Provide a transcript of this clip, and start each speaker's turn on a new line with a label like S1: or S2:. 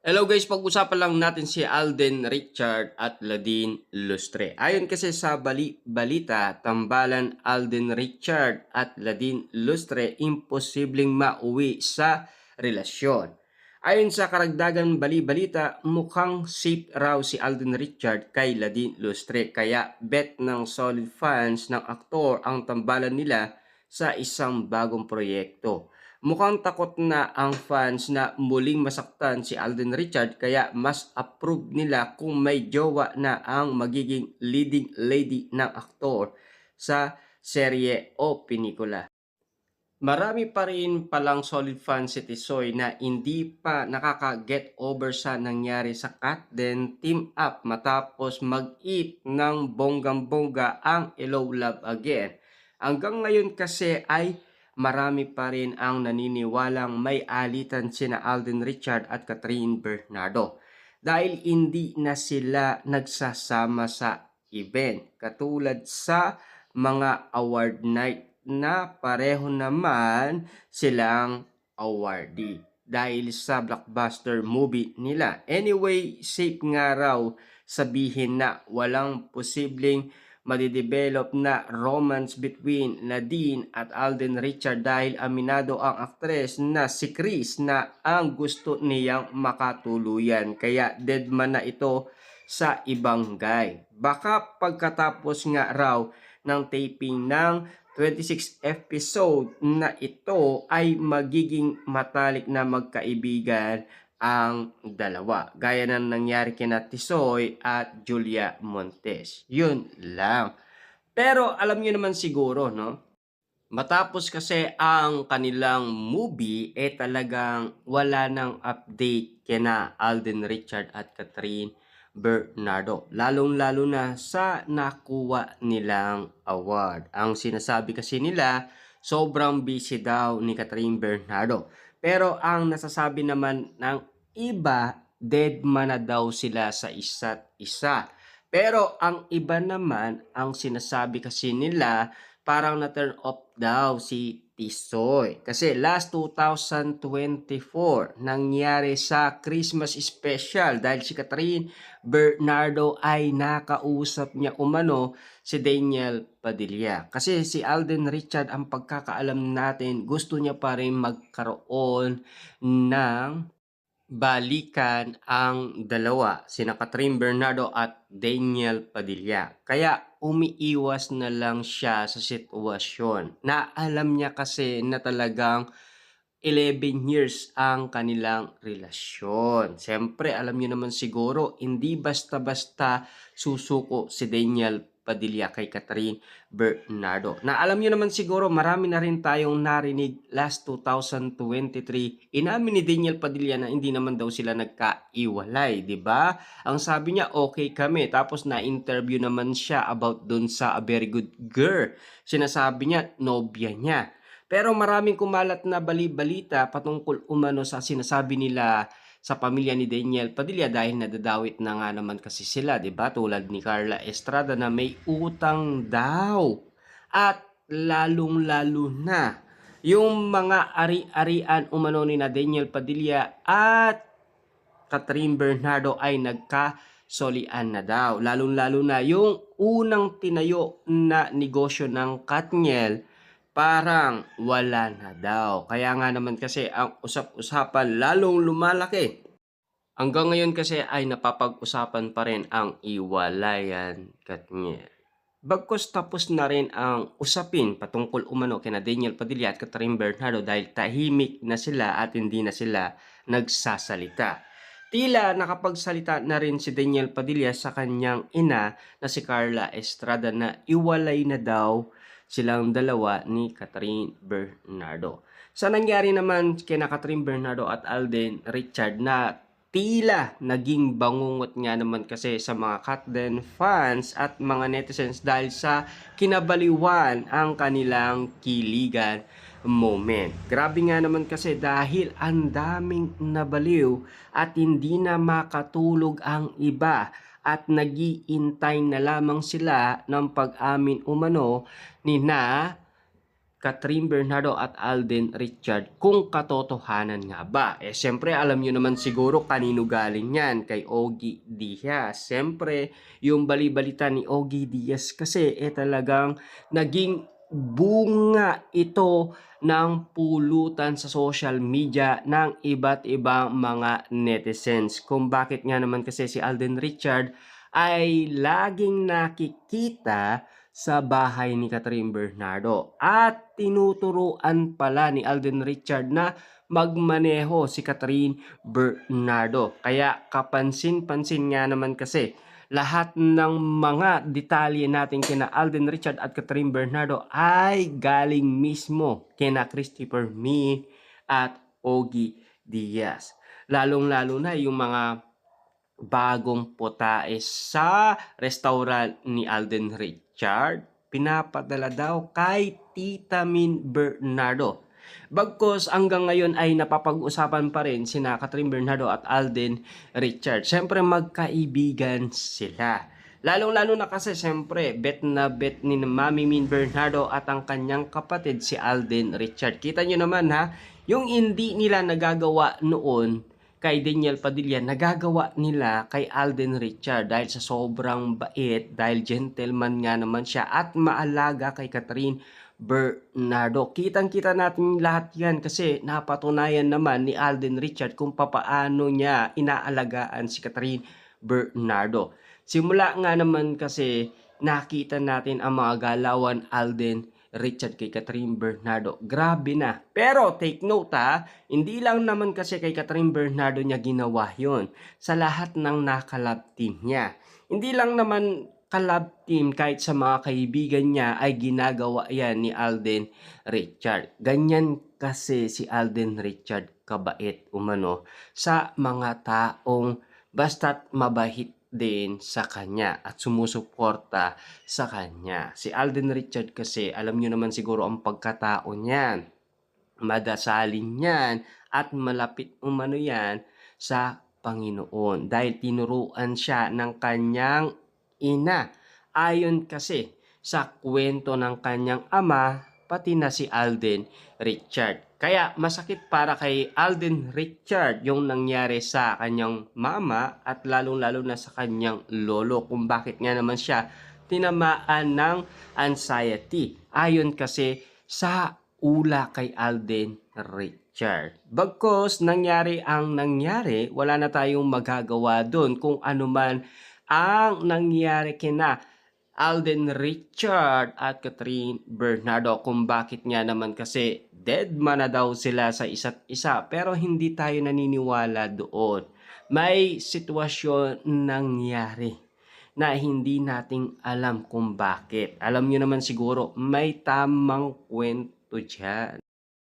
S1: Hello guys, pag-usapan lang natin si Alden Richard at Ladine Lustre. Ayon kasi sa balita, tambalan Alden Richard at Ladine Lustre imposibleng mauwi sa relasyon. Ayon sa karagdagan balita, mukhang safe raw si Alden Richard kay Ladine Lustre kaya bet ng solid fans ng aktor ang tambalan nila sa isang bagong proyekto. Mukhang takot na ang fans na muling masaktan si Alden Richard kaya mas approve nila kung may jowa na ang magiging leading lady ng aktor sa serye o pelikula. Marami pa rin palang solid fans si Tisoy na hindi pa nakaka-get over sa nangyari sa Kat then team up matapos mag-eat ng bonggang-bongga ang Hello Love Again. Hanggang ngayon kasi ay marami pa rin ang naniniwalang may alitan sina Alden Richard at Catherine Bernardo dahil hindi na sila nagsasama sa event katulad sa mga award night na pareho naman silang awardee dahil sa blockbuster movie nila. Anyway, safe nga raw sabihin na walang posibleng madidevelop na romance between Nadine at Alden Richard dahil aminado ang aktres na si Chris na ang gusto niyang makatuluyan. Kaya deadman na ito sa ibang guy. Baka pagkatapos nga raw ng taping ng 26 episode na ito ay magiging matalik na magkaibigan ang dalawa. Gaya ng nangyari kina Tisoy at Julia Montes. Yun lang. Pero alam niyo naman siguro, no? Matapos kasi ang kanilang movie, talagang wala nang update kina Alden Richard at Catherine Bernardo. Lalong-lalo na sa nakuha nilang award. Ang sinasabi kasi nila, sobrang busy daw ni Catherine Bernardo. Pero ang nasasabi naman ng iba, dead man na daw sila sa isa't isa. Pero ang iba naman, ang sinasabi kasi nila, parang na-turn off daw si Tisoy. Kasi last 2024, nangyari sa Christmas special dahil si Catherine Bernardo ay nakausap niya umano si Daniel Padilla. Kasi si Alden Richard, ang pagkakaalam natin, gusto niya pa rin magkaroon ng balikan ang dalawa, sina Catherine Bernardo at Daniel Padilla. Kaya umiiwas na lang siya sa sitwasyon na alam niya kasi na talagang 11 years ang kanilang relasyon. Siyempre, alam niyo naman siguro, hindi basta-basta susuko si Daniel Padilla kay Catherine Bernardo. Na alam niyo naman siguro, marami na rin tayong narinig last 2023. Inamin ni Daniel Padilla na hindi naman daw sila nagkaiwalay, di ba? Ang sabi niya, okay kami. Tapos na-interview naman siya about dun sa A Very Good Girl. Sinasabi niya, nobya niya. Pero maraming kumalat na balita patungkol umano sa sinasabi nila sa pamilya ni Daniel Padilla dahil nadadawit na nga naman kasi sila, 'di ba? Tulad ni Carla Estrada na may utang daw. At lalong-lalo na yung mga ari-arian umano ni na Daniel Padilla at Catherine Bernardo ay nagkasolian na daw. Lalong-lalo na yung unang tinayo na negosyo ng Katniel, parang wala na daw. Kaya nga naman kasi ang usap-usapan lalong lumalaki. Hanggang ngayon kasi ay napapag-usapan pa rin ang iwalayan Katniel. Bagkus tapos na rin ang usapin patungkol umano kina Daniel Padilla at Catherine Bernardo dahil tahimik na sila at hindi na sila nagsasalita. Tila nakapagsalita na rin si Daniel Padilla sa kanyang ina na si Carla Estrada na iwalay na daw silang dalawa ni Catherine Bernardo. Sa nangyari naman kina Catherine Bernardo at Alden Richard na tila naging bangungot nga naman kasi sa mga Katden fans at mga netizens dahil sa kinabaliwan ang kanilang kiligan moment. Grabe nga naman kasi dahil ang daming nabaliw at hindi na makatulog ang iba at nagiintay na lamang sila ng pag-amin umano ni na Catherine Bernardo at Alden Richard kung katotohanan nga ba. Siyempre alam nyo naman siguro kanino galing yan, kay Ogie Diaz. Siyempre yung bali-balita ni Ogie Diaz kasi talagang naging bunga ito ng pulutan sa social media ng iba't ibang mga netizens. Kung bakit nga naman kasi si Alden Richard ay laging nakikita sa bahay ni Catherine Bernardo at tinuturuan pala ni Alden Richard na magmaneho si Catherine Bernardo. Kaya kapansin-pansin nga naman kasi lahat ng mga detalye natin kina Alden Richard at Catherine Bernardo ay galing mismo kina Christopher Min at Ogie Diaz. Lalong-lalo na yung mga bagong putae sa restaurant ni Alden Richard, pinapadala daw kay Tita Min Bernardo. Bagkus hanggang ngayon ay napapag-usapan pa rin sina Catherine Bernardo at Alden Richard. Siyempre magkaibigan sila. Lalong-lalo na kasi siyempre bet na bet ni Mami Min Bernardo at ang kanyang kapatid si Alden Richard. Kita nyo naman ha, yung hindi nila nagagawa noon kay Daniel Padilla, nagagawa nila kay Alden Richard dahil sa sobrang bait, dahil gentleman nga naman siya at maalaga kay Catherine Bernardo. Kitang-kita natin lahat yan kasi napatunayan naman ni Alden Richard kung papaano niya inaalagaan si Catherine Bernardo. Simula nga naman kasi nakita natin ang mga galawan Alden Richard kay Catherine Bernardo. Grabe na. Pero take note ha, hindi lang naman kasi kay Catherine Bernardo niya ginawa yon. Sa lahat ng nakalab team niya. Hindi lang naman kalab team, kahit sa mga kaibigan niya ay ginagawa yan ni Alden Richard. Ganyan kasi si Alden Richard kabait umano sa mga taong basta't mabait din sa kanya at sumusuporta sa kanya. Si Alden Richard kasi alam nyo naman siguro ang pagkatao niyan. Madasalin yan at malapit umano yan sa Panginoon dahil tinuruan siya ng kanyang ina. Ayon kasi sa kwento ng kanyang ama, pati na si Alden Richard. Kaya masakit para kay Alden Richard yung nangyari sa kanyang mama at lalong-lalo na sa kanyang lolo kung bakit nga naman siya tinamaan ng anxiety. Ayon kasi sa ula kay Alden Richard. Bagkus nangyari ang nangyari, wala na tayong magagawa doon kung ano man ang nangyari kina Alden Richard at Catherine Bernardo kung bakit nga naman kasi dead man na daw sila sa isa't isa pero hindi tayo naniniwala doon. May sitwasyon nangyari na hindi nating alam kung bakit. Alam nyo naman siguro may tamang kwento dyan.